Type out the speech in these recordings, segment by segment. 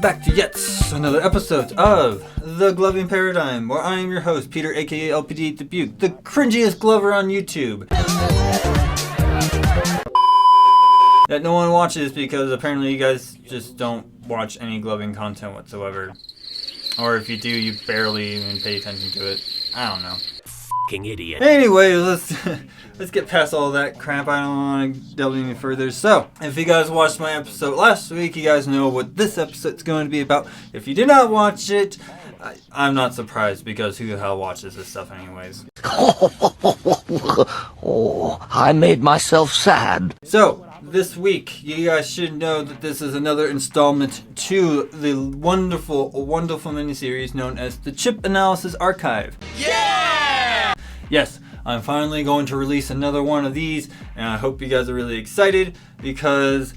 welcome back to yet another episode of The Gloving Paradigm, where I am your host, Peter, aka LPD Dubuque, the cringiest glover on YouTube. That no one watches because apparently you guys just don't watch any gloving content whatsoever. Or if you do, you barely even pay attention to it. I don't know. F***ing idiot. Anyway, let's get past all that crap. I don't want to delve any further. So, if you guys watched my episode last week, you guys know what this episode's going to be about. If you did not watch it, I'm not surprised because who the hell watches this stuff anyways? Oh, I made myself sad. So, this week, you guys should know that this is another installment to the wonderful miniseries known as the Chip Analysis Archive. Yeah! Yes, I'm finally going to release another one of these, and I hope you guys are really excited because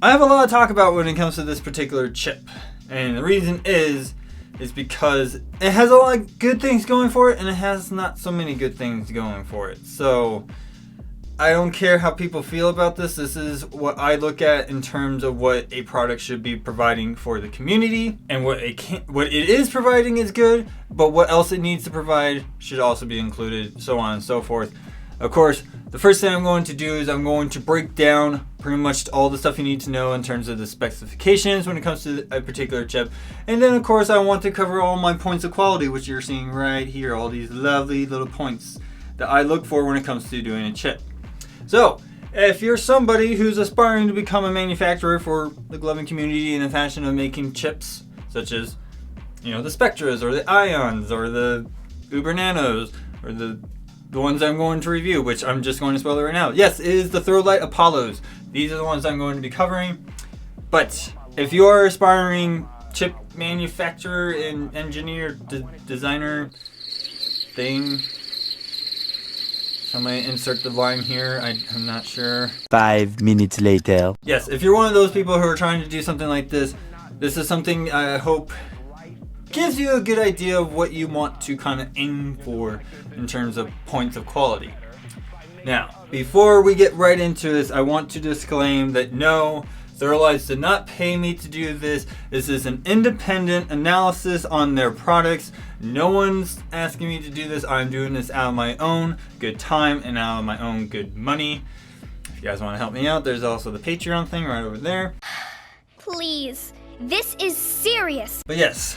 I have a lot to talk about when it comes to this particular chip. And the reason is because it has a lot of good things going for it, and it has not so many good things going for it. So, I don't care how people feel about this. This is what I look at in terms of what a product should be providing for the community, and what it is providing is good, but what else it needs to provide should also be included, so on and so forth. Of course, the first thing I'm going to do is I'm going to break down pretty much all the stuff you need to know in terms of the specifications when it comes to a particular chip. And then of course I want to cover all my points of quality, which you're seeing right here, all these lovely little points that I look for when it comes to doing a chip. So, if you're somebody who's aspiring to become a manufacturer for the gloving community in the fashion of making chips, such as, the Spectras, or the Ions, or the Uber Nanos, or the ones I'm going to review, which I'm just going to spoil it right now. Yes, it is the Throwlight Apollos. These are the ones I'm going to be covering. But, if you're aspiring chip manufacturer and engineer, designer thing, somebody insert the line here, I'm not sure. 5 minutes later. Yes, if you're one of those people who are trying to do something like this, this is something I hope gives you a good idea of what you want to kind of aim for in terms of points of quality. Now, before we get right into this, I want to disclaim that no, Theralights did not pay me to do this. This is an independent analysis on their products. No one's asking me to do this. I'm doing this out of my own good time and out of my own good money. If you guys want to help me out, there's also the Patreon thing right over there. Please, this is serious. But yes,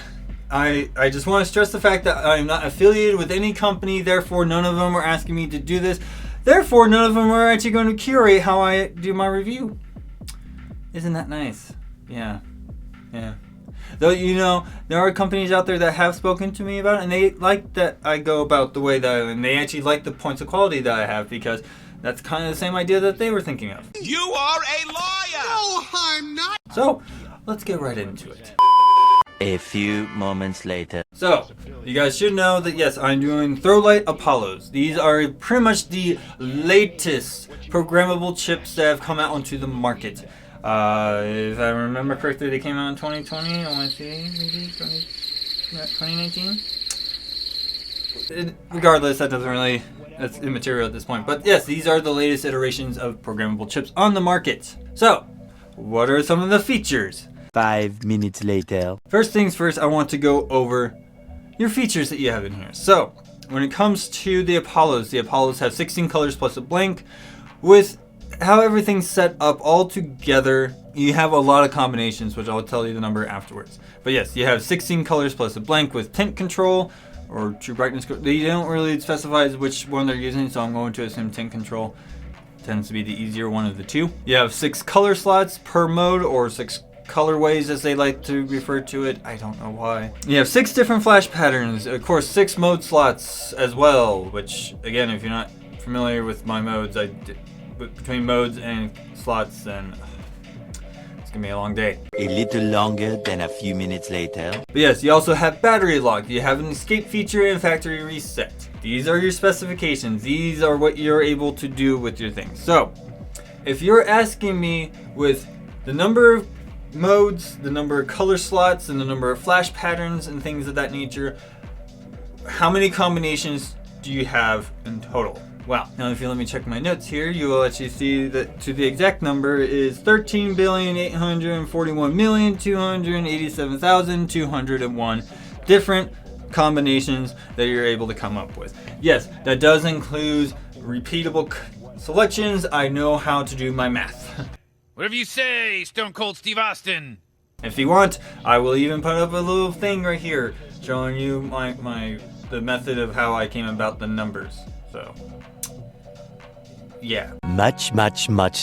I just want to stress the fact that I'm not affiliated with any company, therefore none of them are asking me to do this. Therefore, none of them are actually going to curate how I do my review. Isn't that nice? Yeah. Though, there are companies out there that have spoken to me about it, and they like that I go about the way that and they actually like the points of quality that I have, because that's kind of the same idea that they were thinking of. You are a liar! No, I'm not! So, let's get right into it. A few moments later. So, you guys should know that yes, I'm doing Throwlight Apollos. These are pretty much the latest programmable chips that have come out onto the market. If I remember correctly, they came out in 2020. I want to say maybe 2019. Regardless, that's immaterial at this point. But yes, these are the latest iterations of programmable chips on the market. So, what are some of the features? 5 minutes later. First things first, I want to go over your features that you have in here. So, when it comes to the Apollos have 16 colors plus a blank. With how everything's set up all together, you have a lot of combinations, which I'll tell you the number afterwards. But yes, you have 16 colors plus a blank with tint control or true brightness. They don't really specify which one they're using, so I'm going to assume tint control tends to be the easier one of the two. You have 6 color slots per mode, or 6 colorways as they like to refer to it. I don't know why. You have 6 different flash patterns, of course 6 mode slots as well, which again, if you're not familiar with my modes, between modes and slots, then it's gonna be a long day. A little longer than a few minutes later. But yes, you also have battery lock. You have an escape feature and factory reset. These are your specifications. These are what you're able to do with your things. So, if you're asking me with the number of modes, the number of color slots, and the number of flash patterns and things of that nature, how many combinations do you have in total? Wow. Now if you let me check my notes here, you will actually see that to the exact number is 13,841,287,201 different combinations that you're able to come up with. Yes, that does include repeatable selections. I know how to do my math. Whatever you say, Stone Cold Steve Austin. If you want, I will even put up a little thing right here showing you the method of how I came about the numbers. So, yeah. Much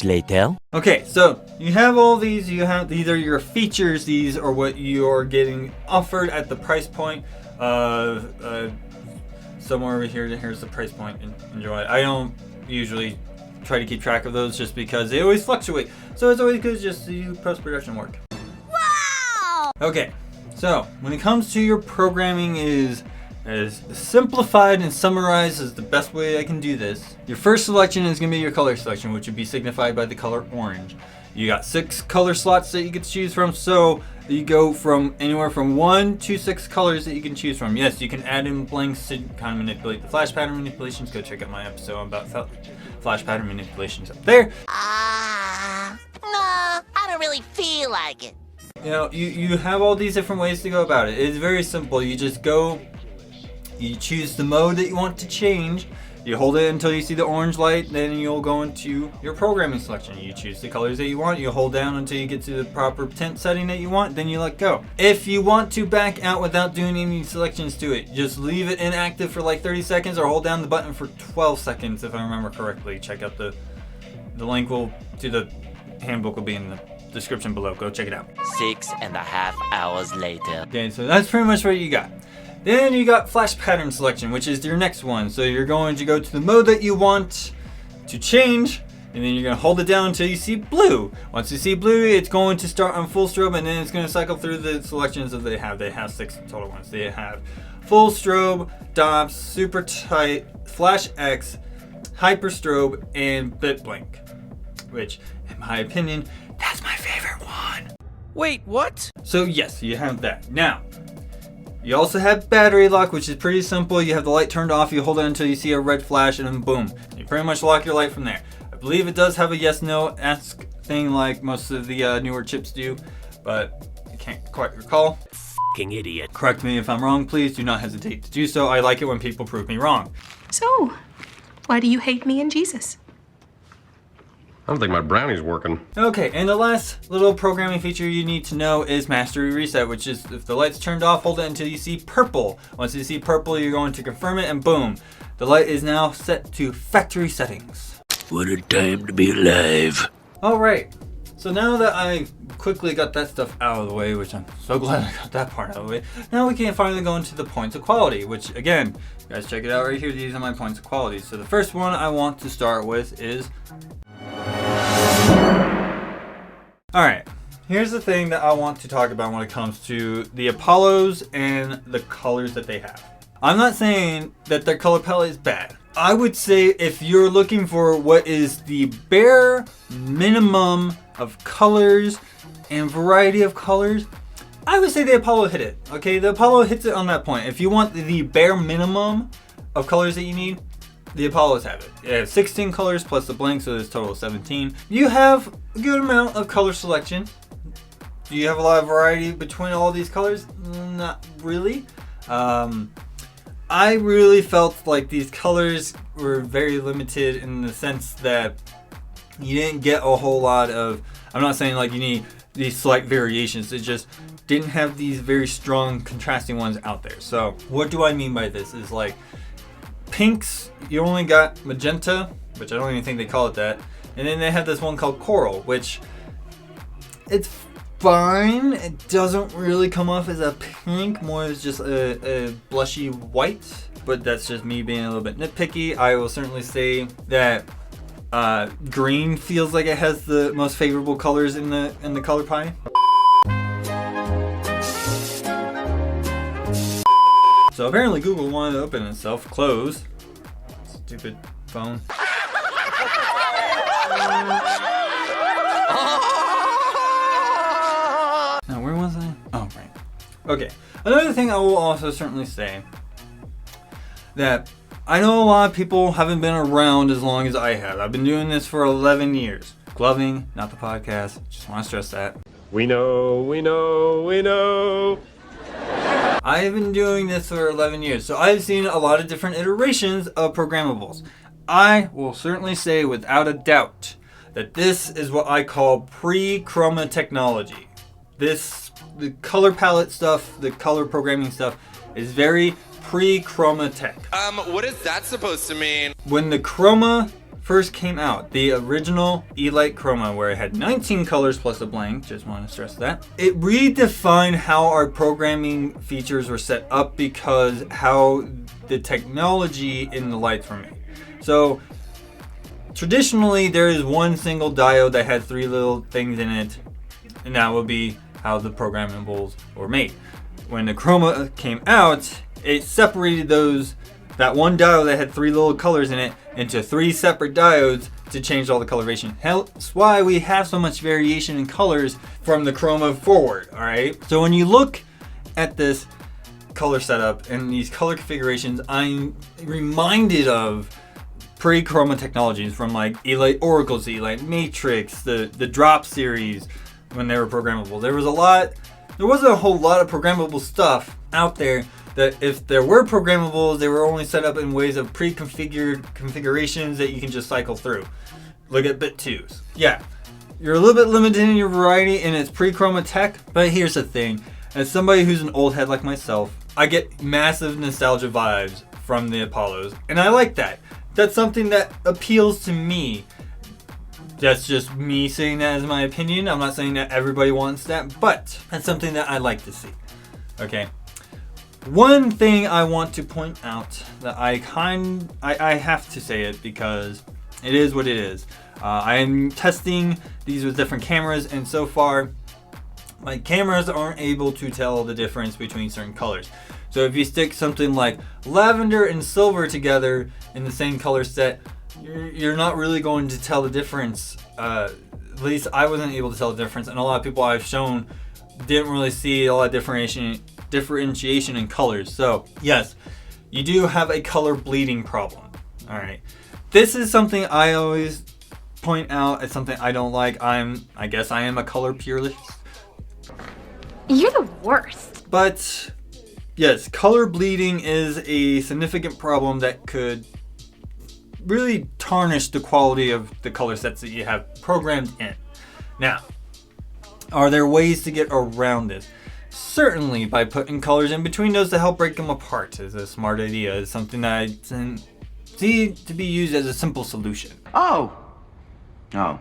later. Okay, so you have all these. These are your features. These are what you're getting offered at the price point of somewhere over here. Here's the price point. Enjoy. I don't usually try to keep track of those just because they always fluctuate. So it's always good just to do post-production work. Wow! Okay, so when it comes to your programming is as simplified and summarized as the best way I can do this. Your first selection is going to be your color selection, which would be signified by the color orange. You got 6 color slots that you get to choose from, so you go from anywhere from 1 to 6 colors that you can choose from. Yes, you can add in blanks to kind of manipulate the flash pattern manipulations. Go check out my episode about flash pattern manipulations up there. No, I don't really feel like it. You know, you have all these different ways to go about it. It's very simple. You just go, you choose the mode that you want to change. You hold it until you see the orange light, then you'll go into your programming selection. You choose the colors that you want, you hold down until you get to the proper tint setting that you want, then you let go. If you want to back out without doing any selections to it, just leave it inactive for like 30 seconds or hold down the button for 12 seconds if I remember correctly. Check out the link to the handbook will be in the description below. Go check it out. 6.5 hours later. Okay, so that's pretty much what you got. Then you got flash pattern selection, which is your next one. So you're going to go to the mode that you want to change, and then you're going to hold it down until you see blue. Once you see blue, it's going to start on full strobe, and then it's going to cycle through the selections that they have. They have 6 total ones. They have full strobe, DOPS, super tight, flash X, hyper strobe, and bit blink, which, in my opinion, that's my favorite one. Wait, what? So yes, you have that. Now, you also have battery lock, which is pretty simple. You have the light turned off, you hold it until you see a red flash, and then boom. You pretty much lock your light from there. I believe it does have a yes-no ask thing like most of the newer chips do, but I can't quite recall. Fucking idiot. Correct me if I'm wrong, please. Do not hesitate to do so. I like it when people prove me wrong. So, why do you hate me and Jesus? I don't think my brownie's working. Okay, and the last little programming feature you need to know is mastery reset, which is if the light's turned off, hold it until you see purple. Once you see purple, you're going to confirm it, and boom. The light is now set to factory settings. What a time to be alive. Alright, so now that I quickly got that stuff out of the way, which I'm so glad I got that part out of the way, now we can finally go into the points of quality, which again, you guys check it out right here, these are my points of quality. So the first one I want to start with is... Alright, here's the thing that I want to talk about when it comes to the Apollos and the colors that they have. I'm not saying that their color palette is bad. I would say if you're looking for what is the bare minimum of colors and variety of colors, I would say the Apollo hit it. Okay, the Apollo hits it on that point. If you want the bare minimum of colors that you need, the Apollos have it. It has 16 colors plus the blank, so there's a total of 17. You have a good amount of color selection. Do you have a lot of variety between all these colors? Not really. I really felt like these colors were very limited in the sense that you didn't get a whole lot of, I'm not saying like you need these slight variations, it just didn't have these very strong contrasting ones out there. So what do I mean by this is like, pinks, you only got magenta, which I don't even think they call it that. And then they have this one called coral, which it's fine. It doesn't really come off as a pink, more as just a blushy white. But that's just me being a little bit nitpicky. I will certainly say that green feels like it has the most favorable colors in the color pie. So apparently Google wanted to open itself. Close. Stupid phone. Now where was I? Oh, right. Okay. Another thing I will also certainly say that I know a lot of people haven't been around as long as I have. I've been doing this for 11 years. Gloving, not the podcast. Just want to stress that. We know, we know, we know. I have been doing this for 11 years, so I've seen a lot of different iterations of programmables. I will certainly say without a doubt that this is what I call pre-chroma technology. The color palette stuff, the color programming stuff is very pre-chroma tech. What is that supposed to mean? When the chroma first came out, the original E-Light chroma, where it had 19 colors plus a blank, just want to stress that, it redefined how our programming features were set up because how the technology in the lights were made. So traditionally there is one single diode that had 3 little things in it, and that would be how the programmables were made. When the chroma came out, it separated that one diode that had 3 little colors in it into 3 separate diodes to change all the coloration. Hence why we have so much variation in colors from the chroma forward, alright? So when you look at this color setup and these color configurations, I'm reminded of pre-chroma technologies from like E-Light Oracle, E-Light Matrix, the Drop series when they were programmable. There wasn't a whole lot of programmable stuff out there that if there were programables, they were only set up in ways of pre-configured configurations that you can just cycle through. Look at bit 2s. Yeah, you're a little bit limited in your variety and it's pre-chroma tech, but here's the thing. As somebody who's an old head like myself, I get massive nostalgia vibes from the Apollos, and I like that. That's something that appeals to me. That's just me saying that as my opinion. I'm not saying that everybody wants that, but that's something that I like to see. Okay. One thing I want to point out that I have to say it because it is what it is. I'm testing these with different cameras, and so far my cameras aren't able to tell the difference between certain colors. So if you stick something like lavender and silver together in the same color set, you're not really going to tell the difference. At least I wasn't able to tell the difference, and a lot of people I've shown didn't really see a lot of differentiation in colors. So yes, you do have a color bleeding problem. All right, this is something I always point out as something I don't like. I guess I am a color purist. You're the worst. But yes, color bleeding is a significant problem that could really tarnish the quality of the color sets that you have programmed in. Now, are there ways to get around this? Certainly by putting colors in between those to help break them apart is a smart idea. It's something that I see to be used as a simple solution. Oh. Not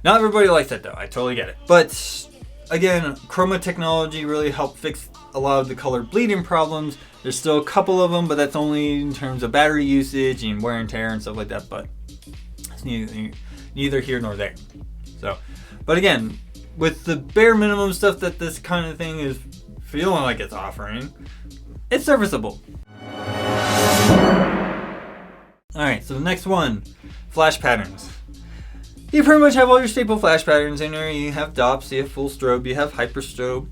everybody likes that though, I totally get it. But again, chroma technology really helped fix a lot of the color bleeding problems. There's still a couple of them, but that's only in terms of battery usage and wear and tear and stuff like that, but it's neither here nor there. So, but again, with the bare minimum stuff that this kind of thing is feeling like it's offering, it's serviceable. Alright, so the next one, flash patterns. You pretty much have all your staple flash patterns in there. You have DOPS, you have full strobe, you have hyper strobe.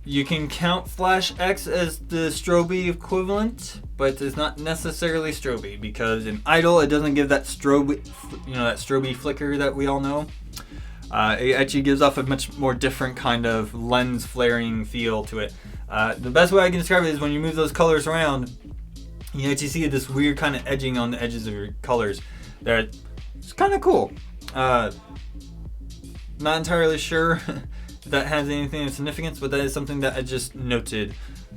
You can count flash X as the strobe equivalent, but it's not necessarily strobe because in idle it doesn't give that strobe, that strobe flicker that we all know. It actually gives off a much more different kind of lens flaring feel to it. The best way I can describe it is when you move those colors around, you actually see this weird kind of edging on the edges of your colors. It's kind of cool. Not entirely sure if that has anything of significance, but that is something that I just noted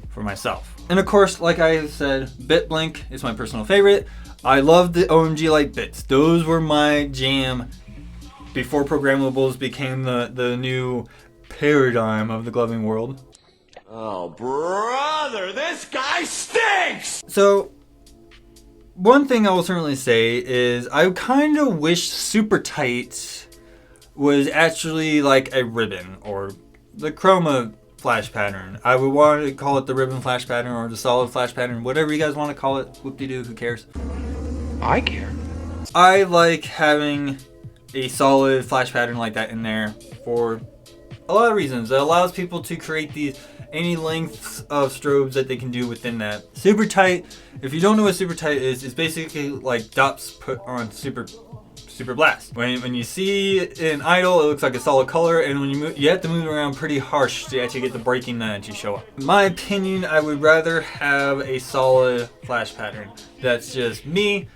for myself. And of course, like I said, bit blink is my personal favorite. I love the OMG light bits. Those were my jam before programmables became the new paradigm of the gloving world. Oh, brother, this guy stinks! So, one thing I will certainly say is I kind of wish Super Tight was actually like a ribbon or the chroma flash pattern. I would want to call it the ribbon flash pattern or the solid flash pattern, whatever you guys want to call it. Whoop-de-doo, who cares? I care. I like having a solid flash pattern like that in there for a lot of reasons. It allows people to create these any lengths of strobes that they can do within that. Super tight, if you don't know what super tight is basically like dots put on super blast. When you see an idle, it looks like a solid color, and when you move, you have to move around pretty harsh to actually get the breaking that actually show up. In my opinion, I would rather have a solid flash pattern. That's just me.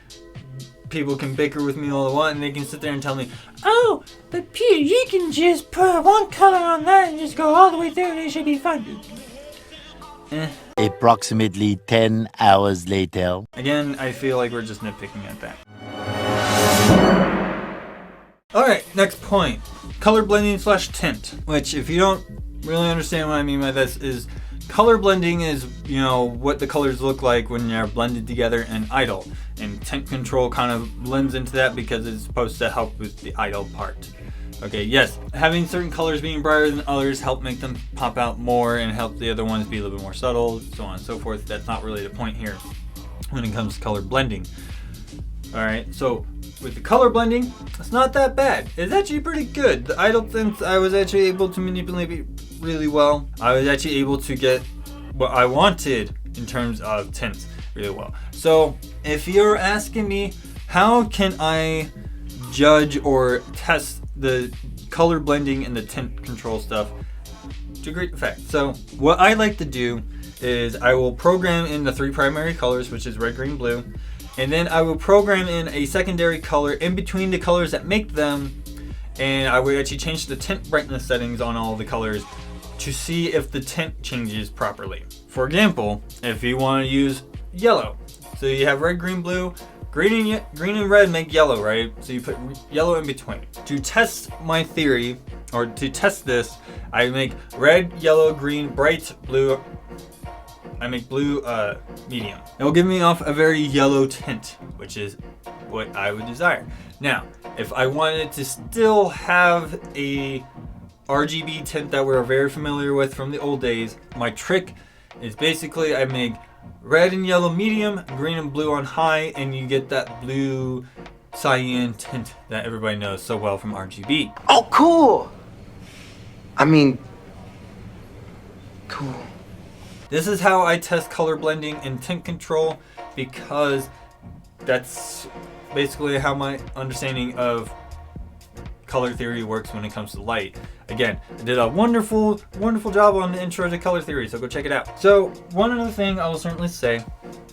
People can bicker with me all they want, and they can sit there and tell me, oh, but Peter, you can just put one color on that and just go all the way through and it should be fun. Approximately 10 hours later. Again, I feel like we're just nitpicking at that. Alright, next point. Color blending / tint. Which, if you don't really understand what I mean by this, is color blending is, you know, what the colors look like when they're blended together in idle. And tint control kind of blends into that because it's supposed to help with the idle part. Okay, yes, having certain colors being brighter than others help make them pop out more and help the other ones be a little bit more subtle, so on and so forth. That's not really the point here when it comes to color blending. Alright, so with the color blending, it's not that bad. It's actually pretty good. The idle tints I was actually able to manipulate really well. I was actually able to get what I wanted in terms of tints really well. So if you're asking me, how can I judge or test the color blending and the tint control stuff to great effect? So what I like to do is I will program in the 3 primary colors, which is red, green, blue. And then I will program in a secondary color in between the colors that make them, and I would actually change the tint brightness settings on all the colors to see if the tint changes properly. For example, if you want to use yellow, so you have red, green, blue, green and red make yellow, right? So you put yellow in between. To test my theory, or to test this, I make red, yellow, green, bright, blue. I make blue medium. It will give me off a very yellow tint, which is what I would desire. Now, if I wanted to still have a RGB tint that we're very familiar with from the old days, my trick is basically I make red and yellow medium, green and blue on high, and you get that blue cyan tint that everybody knows so well from RGB. Oh, cool! I mean, cool. This is how I test color blending and tint control, because that's basically how my understanding of color theory works when it comes to light. Again, I did a wonderful job on the intro to color theory, so go check it out. So one other thing I will certainly say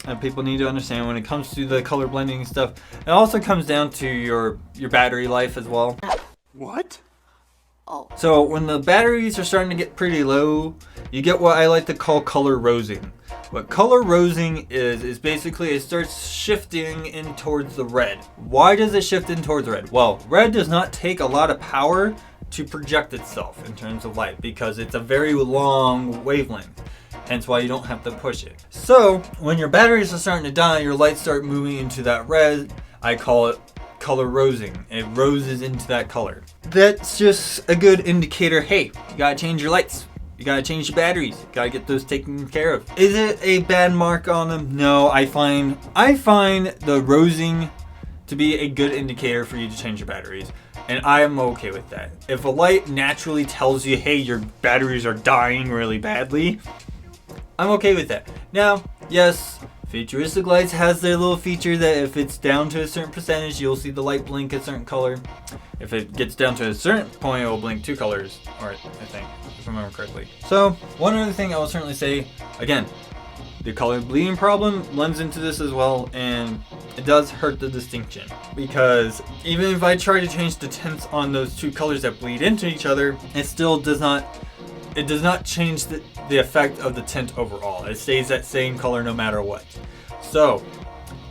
that people need to understand when it comes to the color blending stuff, it also comes down to your battery life as well. What? So when the batteries are starting to get pretty low, you get what I like to call color rosing. What color rosing is basically it starts shifting in towards the red. Why does it shift in towards red? Well, red does not take a lot of power to project itself in terms of light because it's a very long wavelength. Hence why you don't have to push it. So when your batteries are starting to die, your lights start moving into that red. I call it color rosing. It roses into that color. That's just a good indicator. Hey, you gotta change your lights. You gotta change your batteries. You gotta get those taken care of. Is it a bad mark on them? No, I find the rosing to be a good indicator for you to change your batteries. And I am okay with that. If a light naturally tells you, hey, your batteries are dying really badly, I'm okay with that. Now, yes, futuristic lights has their little feature that if it's down to a certain percentage, you'll see the light blink a certain color. If it gets down to a certain point, it will blink 2 colors, or I think, if I remember correctly. So, one other thing I will certainly say, again, the color bleeding problem blends into this as well, and it does hurt the distinction. Because even if I try to change the tints on those 2 colors that bleed into each other, it still does not change the effect of the tint overall. It stays that same color no matter what. So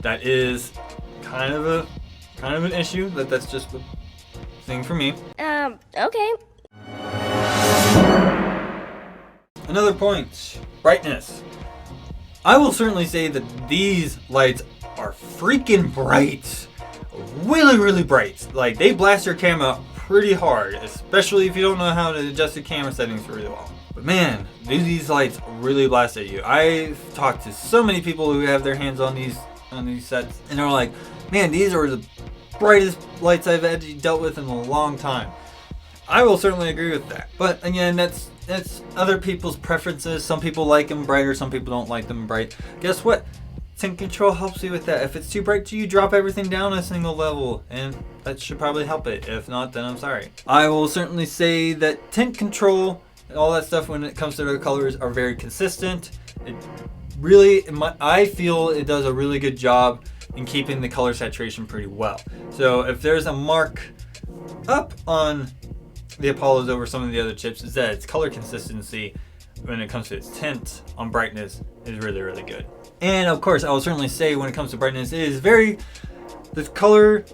that is kind of an issue. That's just a thing for me. Okay. Another point, brightness. I will certainly say that these lights are freaking bright. Really bright. Like, they blast your camera pretty hard, especially if you don't know how to adjust the camera settings really well. But man, these lights really blast at you. I've talked to so many people who have their hands on these sets, and they're like, man, these are the brightest lights I've actually dealt with in a long time. I will certainly agree with that. But again, that's it's other people's preferences. Some people like them brighter, some people don't like them bright. Guess what? Tint control helps you with that. If it's too bright to you, drop everything down a single level, and that should probably help it. If not, then I'm sorry. I will certainly say that tint control and all that stuff when it comes to the colors are very consistent. It really, I feel it does a really good job in keeping the color saturation pretty well. So if there's a mark up on the Apollos over some of the other chips, is that its color consistency when it comes to its tint on brightness is really, really good. And of course, I will certainly say when it comes to brightness, it is the color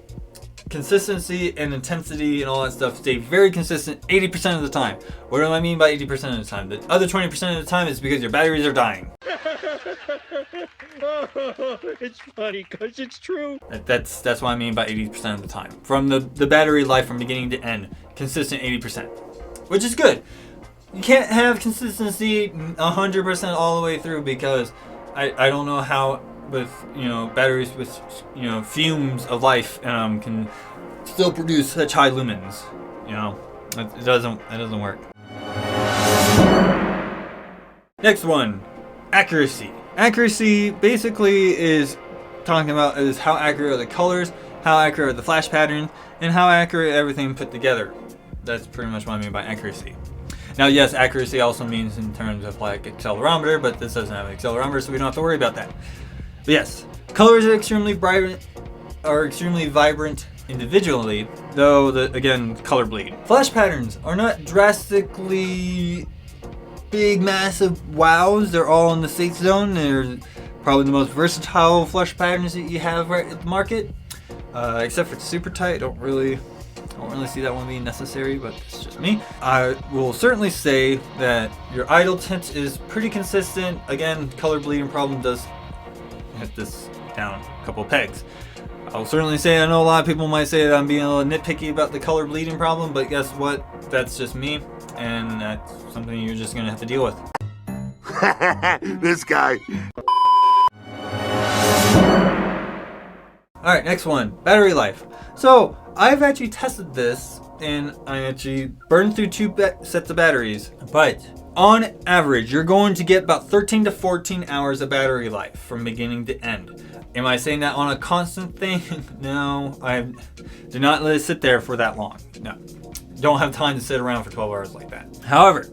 consistency and intensity and all that stuff stay very consistent 80% of the time. What do I mean by 80% of the time? The other 20% of the time is because your batteries are dying. It's funny because it's true. That's what I mean by 80% of the time. From the battery life from beginning to end, consistent 80%, which is good. You can't have consistency 100% all the way through because I don't know how with batteries with fumes of life can still produce such high lumens. It doesn't work. Next one, accuracy. Accuracy basically is talking about is how accurate are the colors, how accurate are the flash patterns, and how accurate everything put together. That's pretty much what I mean by accuracy. Now, yes, accuracy also means in terms of like accelerometer, but this doesn't have an accelerometer, so we don't have to worry about that. But yes, colors are extremely vibrant individually, though again, color bleed. Flash patterns are not drastically big, massive wows. They're all in the safe zone. They're probably the most versatile flash patterns that you have right at the market, except for super tight. I don't really see that one being necessary, but it's just me. I will certainly say that your idle tint is pretty consistent. Again, color bleeding problem does hit this down a couple pegs. I'll certainly say I know a lot of people might say that I'm being a little nitpicky about the color bleeding problem, but guess what? That's just me, and that's something you're just gonna have to deal with. This guy. Alright, next one, battery life. So I've actually tested this, and I actually burned through two sets of batteries, but on average, you're going to get about 13 to 14 hours of battery life from beginning to end. Am I saying that on a constant thing? No, I do not let it sit there for that long. No, don't have time to sit around for 12 hours like that. However,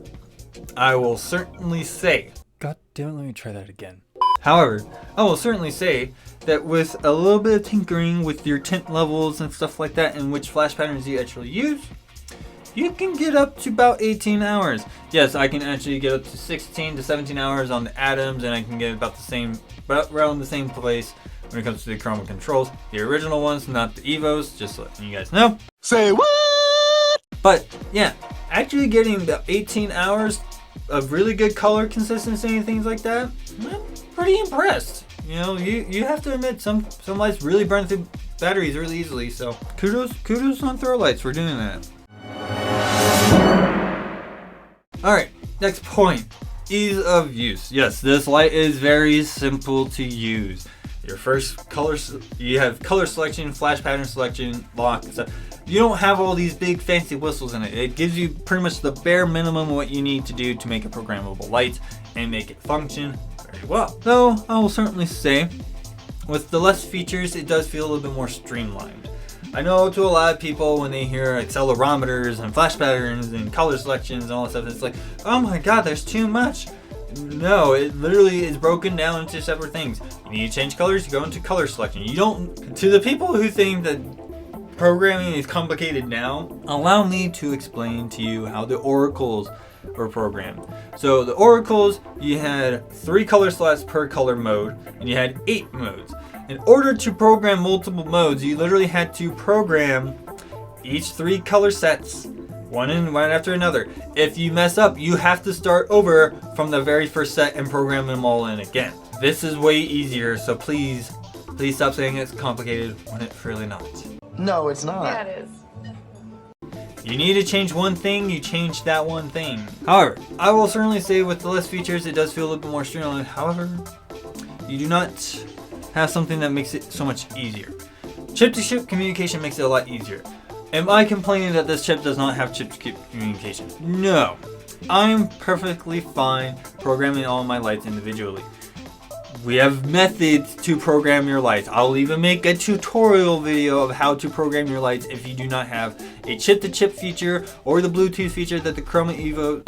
I will certainly say, God damn it, let me try that again. However, I will certainly say that with a little bit of tinkering with your tint levels and stuff like that, and which flash patterns you actually use, you can get up to about 18 hours. Yes, I can actually get up to 16 to 17 hours on the atoms, and I can get about around the same place when it comes to the chroma controls. The original ones, not the Evos, just letting you guys know. Say what? But yeah, actually getting about 18 hours of really good color consistency and things like that, I'm pretty impressed. You have to admit some lights really burn through batteries really easily, so kudos on throw lights for doing that. Alright, next point, ease of use. Yes, this light is very simple to use. Your first colors, you have color selection, flash pattern selection, lock, stuff. You don't have all these big fancy whistles in it. It gives you pretty much the bare minimum of what you need to do to make a programmable light and make it function very well. Though I will certainly say, with the less features, it does feel a little bit more streamlined. I know to a lot of people when they hear accelerometers and flash patterns and color selections and all that stuff, it's like, oh my god, there's too much. No, it literally is broken down into separate things. You need to change colors, you go into color selection. You don't, to the people who think that programming is complicated now, allow me to explain to you how the oracles are programmed. So the oracles, you had 3 color slots per color mode, and you had 8 modes. In order to program multiple modes, you literally had to program each 3 color sets, one after another. If you mess up, you have to start over from the very first set and program them all in again. This is way easier, so please stop saying it's complicated when it's really not. No, it's not. Yeah, it is. You need to change one thing, you change that one thing. However, I will certainly say with the less features, it does feel a little bit more streamlined. However, you do not have something that makes it so much easier. Chip-to-chip communication makes it a lot easier. Am I complaining that this chip does not have chip-to-chip communication? No. I'm perfectly fine programming all my lights individually. We have methods to program your lights. I'll even make a tutorial video of how to program your lights if you do not have a chip-to-chip feature or the Bluetooth feature that the Chroma Evo,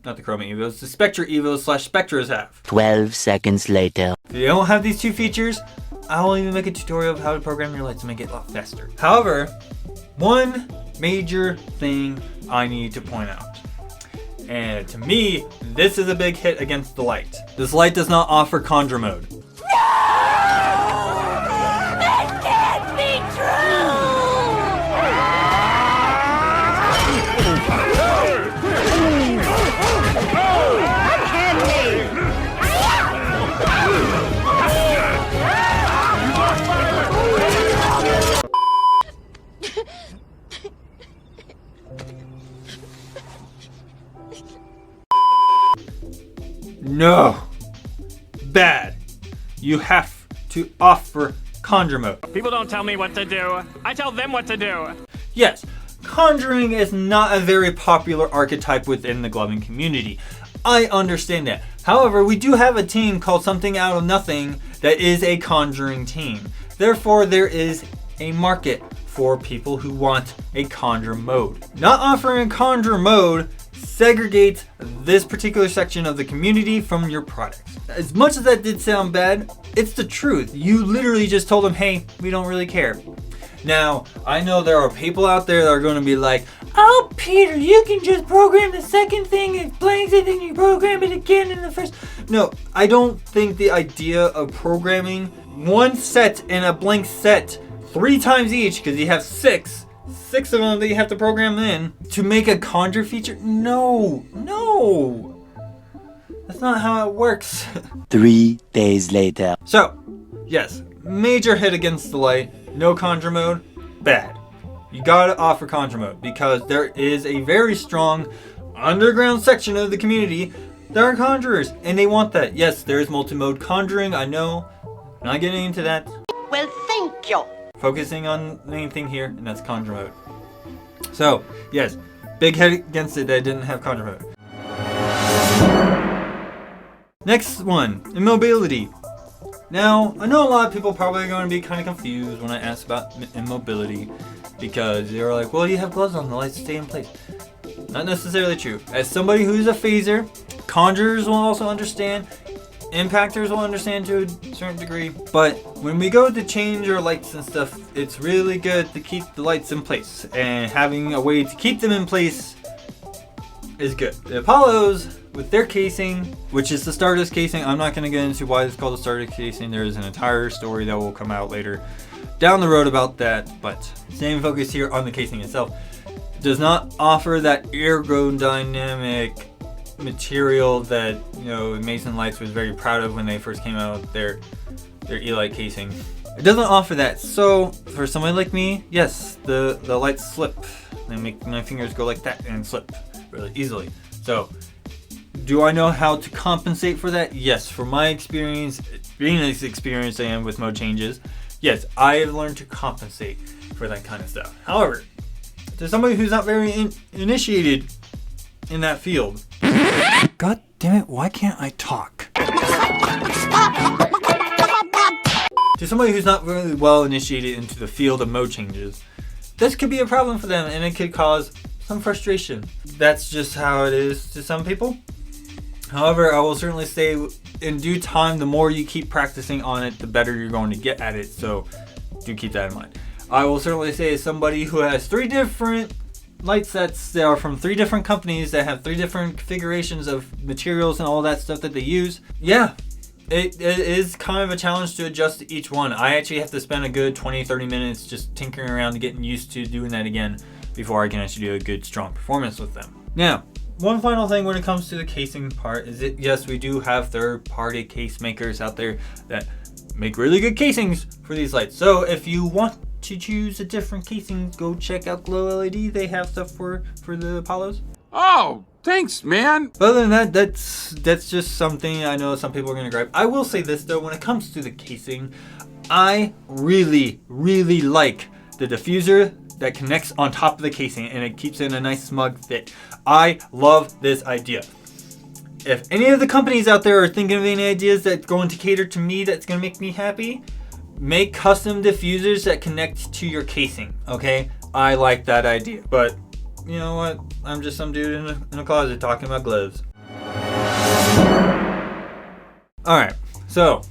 not the Chroma Evos, the Spectra Evos / Spectras have. 12 seconds later. If you don't have these two features, I'll even make a tutorial of how to program your lights to make it a lot faster. However, one major thing I need to point out. And to me, this is a big hit against the light. This light does not offer conjure mode. No. Bad. You have to offer conjure mode. People don't tell me what to do. I tell them what to do. Yes, conjuring is not a very popular archetype within the gloving community. I understand that. However, we do have a team called Something Out of Nothing that is a conjuring team. Therefore, there is a market for people who want a conjure mode. Not offering a conjure mode segregates this particular section of the community from your products. As much as that did sound bad, it's the truth. You literally just told them, hey, we don't really care. Now, I know there are people out there that are going to be like, oh, Peter, you can just program the second thing, it blanks it, and you program it again in the first. No, I don't think the idea of programming one set and a blank set 3 times each, because you have six of them that you have to program in to make a conjure feature. No, that's not how it works. 3 days later. So, yes, major hit against the light. No conjure mode, bad. You gotta offer conjure mode because there is a very strong underground section of the community that are conjurers and they want that. Yes, there is multi-mode conjuring, I know. Not getting into that. Well, thank you. Focusing on the main thing here, and that's conjure mode. So, yes, big hit against it that it didn't have conjure mode. Next one, immobility. Now, I know a lot of people probably are going to be kind of confused when I ask about immobility because they're like, well, you have gloves on, the lights stay in place. Not necessarily true. As somebody who's a phaser, conjurers will also understand, impactors will understand to a certain degree, but when we go to change our lights and stuff, it's really good to keep the lights in place, and having a way to keep them in place is good. The Apollos, with their casing, which is the Stardust casing, I'm not going to get into why it's called the Stardust casing. There is an entire story that will come out later down the road about that, but same focus here on the casing itself. It does not offer that ergodynamic material that, you know, Mason Lights was very proud of when they first came out with their E-light casing. It doesn't offer that, so for somebody like me, yes, the lights slip. They make my fingers go like that and slip really easily. So, do I know how to compensate for that? Yes, from my experience, being as experienced I am with mode changes, yes, I have learned to compensate for that kind of stuff. However, to somebody who's not very initiated in that field, God damn it, why can't I talk? To somebody who's not really well initiated into the field of mode changes, this could be a problem for them and it could cause some frustration. That's just how it is to some people. However, I will certainly say in due time, the more you keep practicing on it, the better you're going to get at it. So do keep that in mind. I will certainly say as somebody who has 3 different light sets that are from 3 different companies that have 3 different configurations of materials and all that stuff that they use. Yeah, it is kind of a challenge to adjust to each one. I actually have to spend a good 20-30 minutes just tinkering around and getting used to doing that again before I can actually do a good strong performance with them. Now, one final thing when it comes to the casing part is that yes, we do have third-party case makers out there that make really good casings for these lights. So if you want to choose a different casing, go check out Glow LED. They have stuff for the Apollos. Oh, thanks, man. But other than that, that's just something I know some people are gonna gripe. I will say this though, when it comes to the casing, I really like the diffuser that connects on top of the casing and it keeps it in a nice smug fit. I love this idea. If any of the companies out there are thinking of any ideas that's going to cater to me, that's going to make me happy, make custom diffusers that connect to your casing, okay? I like that idea. But you know what? I'm just some dude in a closet talking about gloves. Alright, so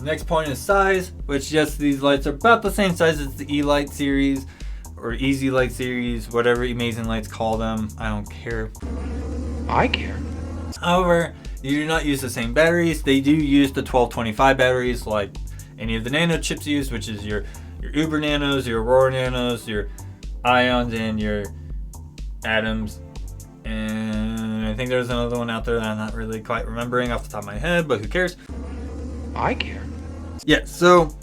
next point is size, which just these lights are about the same size as the E-Light series or Easy Light series, whatever Amazing Lights call them. I don't care. I care. However, you do not use the same batteries. They do use the 1225 batteries like any of the nano chips use, which is your Uber nanos, your Aurora nanos, your ions, and your atoms. And I think there's another one out there that I'm not really quite remembering off the top of my head, but who cares? I care. Yeah, so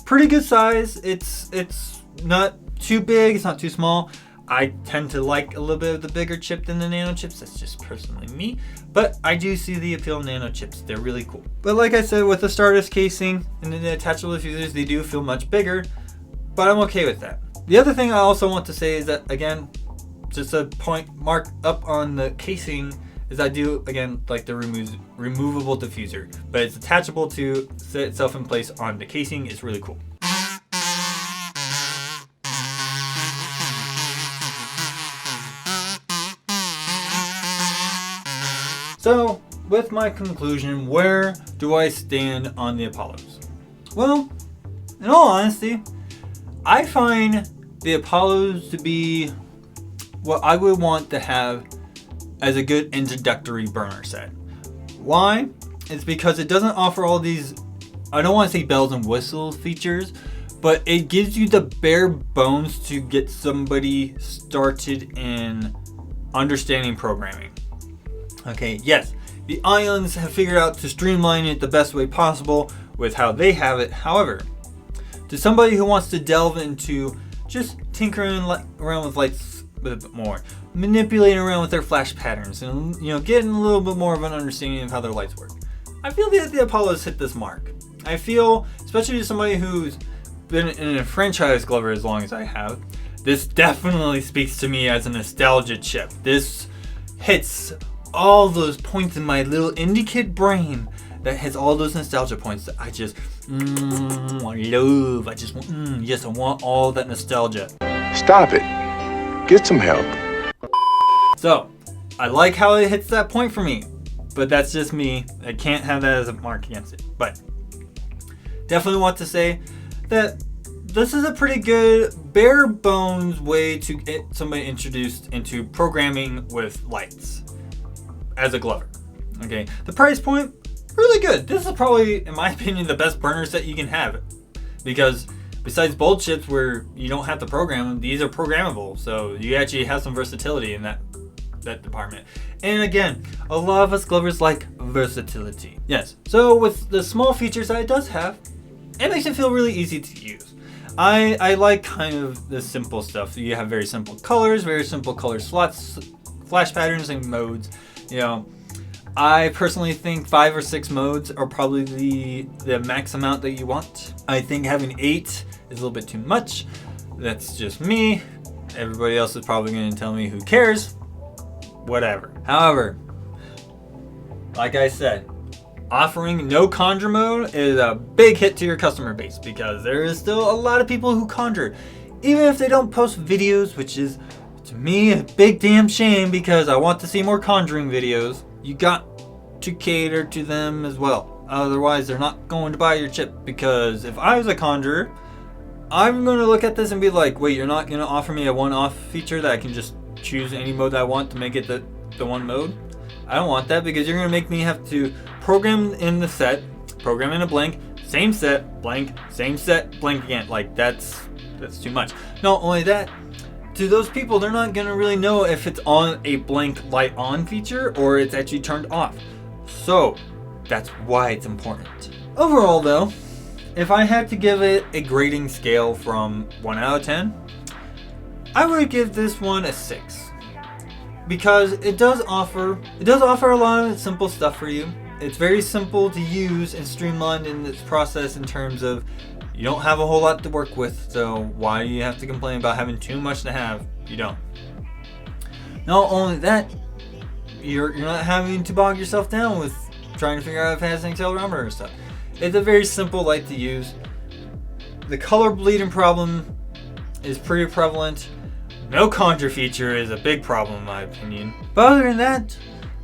pretty good size. It's not too big, it's not too small. I tend to like a little bit of the bigger chip than the nano chips. That's just personally me. But I do see the appeal of nano chips. They're really cool. But like I said, with the Stardust casing and the attachable diffusers, they do feel much bigger. But I'm okay with that. The other thing I also want to say is that, again, just a point mark up on the casing, is I do, again, like the removable diffuser. But it's attachable to set itself in place on the casing. It's really cool. So, with my conclusion, where do I stand on the Apollos? Well, in all honesty, I find the Apollos to be what I would want to have as a good introductory burner set. Why? It's because it doesn't offer all these, I don't want to say bells and whistles features, but it gives you the bare bones to get somebody started in understanding programming. Okay, yes, the Ions have figured out to streamline it the best way possible with how they have it. However, to somebody who wants to delve into just tinkering around with lights a bit more, manipulating around with their flash patterns, and getting a little bit more of an understanding of how their lights work, I feel that the Apollos hit this mark. I feel, especially to somebody who's been in a franchise Glover as long as I have, this definitely speaks to me as a nostalgia chip. This hits all those points in my little indie kid brain that has all those nostalgia points that I just love. I just want, yes, I want all that nostalgia. Stop it. Get some help. So, I like how it hits that point for me, but that's just me. I can't have that as a mark against it. But definitely want to say that this is a pretty good bare bones way to get somebody introduced into programming with lights as a Glover. Okay, the price point, really good. This is probably, in my opinion, the best burner set you can have, because besides bulb chips where you don't have to program them, these are programmable, so you actually have some versatility in that department. And again, a lot of us Glovers like versatility. Yes, so with the small features that it does have, it makes it feel really easy to use. I like kind of the simple stuff. You have very simple colors, very simple color slots, flash patterns, and modes. I personally think 5 or 6 modes are probably the max amount that you want. I think having 8 is a little bit too much. That's just me. Everybody else is probably going to tell me who cares. Whatever. However, like I said, offering no conjure mode is a big hit to your customer base, because there is still a lot of people who conjure. Even if they don't post videos, which is to me a big damn shame, because I want to see more conjuring videos. You got to cater to them as well. Otherwise, they're not going to buy your chip. Because if I was a conjurer, I'm going to look at this and be like, wait, you're not going to offer me a one-off feature that I can just choose any mode I want to make it the one mode? I don't want that, because you're going to make me have to program in the set, program in a blank, same set, blank, same set, blank again. Like, that's too much. Not only that, to those people, they're not going to really know if it's on a blank light on feature or it's actually turned off. So, that's why it's important. Overall though, if I had to give it a grading scale from 1 out of 10, I would give this one a 6. Because it does offer a lot of simple stuff for you. It's very simple to use and streamlined in its process in terms of You don't have a whole lot to work with, so why do you have to complain about having too much to have? You don't. Not only that, you're not having to bog yourself down with trying to figure out if it has an accelerometer and stuff. It's a very simple light to use. The color bleeding problem is pretty prevalent. No conjure feature is a big problem in my opinion. But other than that,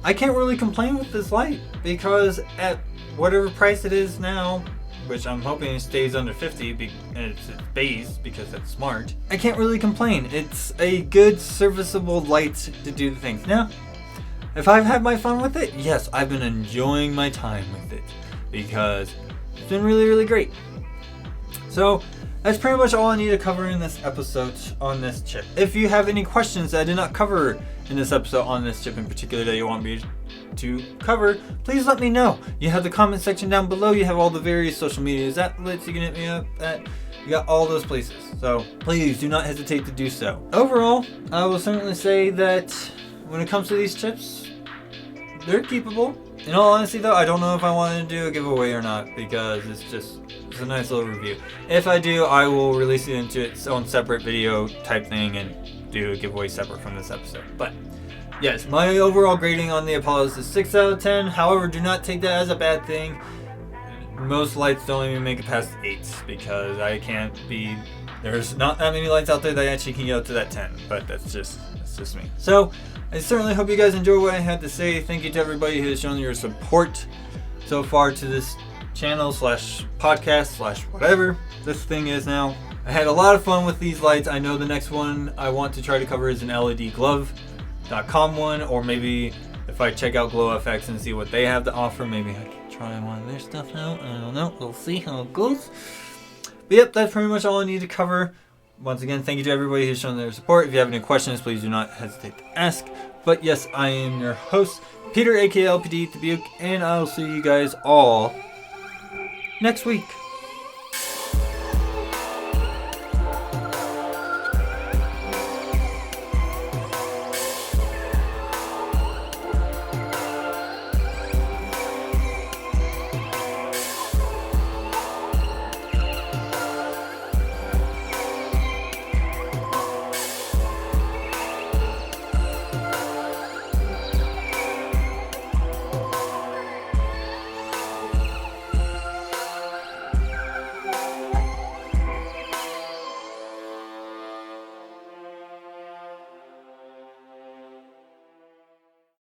I can't really complain with this light because at whatever price it is now, which I'm hoping it stays under 50 and it's base because that's smart, I can't really complain. It's a good serviceable light to do the things. Now, if I've had my fun with it, yes, I've been enjoying my time with it because it's been really, really great. So that's pretty much all I need to cover in this episode on this chip. If you have any questions that I did not cover in this episode on this chip in particular that you want me to cover, please let me know. You have the comment section down below. You have all the various social media outlets you can hit me up at. You got all those places. So please do not hesitate to do so. Overall, I will certainly say that when it comes to these chips, they're keepable. In all honesty though, I don't know if I want to do a giveaway or not because it's a nice little review. If I do, I will release it into its own separate video type thing and do a giveaway separate from this episode. But yes, my overall grading on the Apollos is 6 out of 10. However, do not take that as a bad thing. Most lights don't even make it past 8 because there's not that many lights out there that actually can get up to that 10, but that's just me. So I certainly hope you guys enjoy what I had to say. Thank you to everybody who has shown your support so far to this channel / podcast / whatever this thing is now. I had a lot of fun with these lights. I know the next one I want to try to cover is an LEDglove.com one, or maybe if I check out GlowFX and see what they have to offer, maybe I can try one of their stuff out. I don't know. We'll see how it goes. But yep, that's pretty much all I need to cover. Once again, thank you to everybody who's shown their support. If you have any questions, please do not hesitate to ask. But yes, I am your host, Peter, aka LPD Dubuque, and I'll see you guys all next week.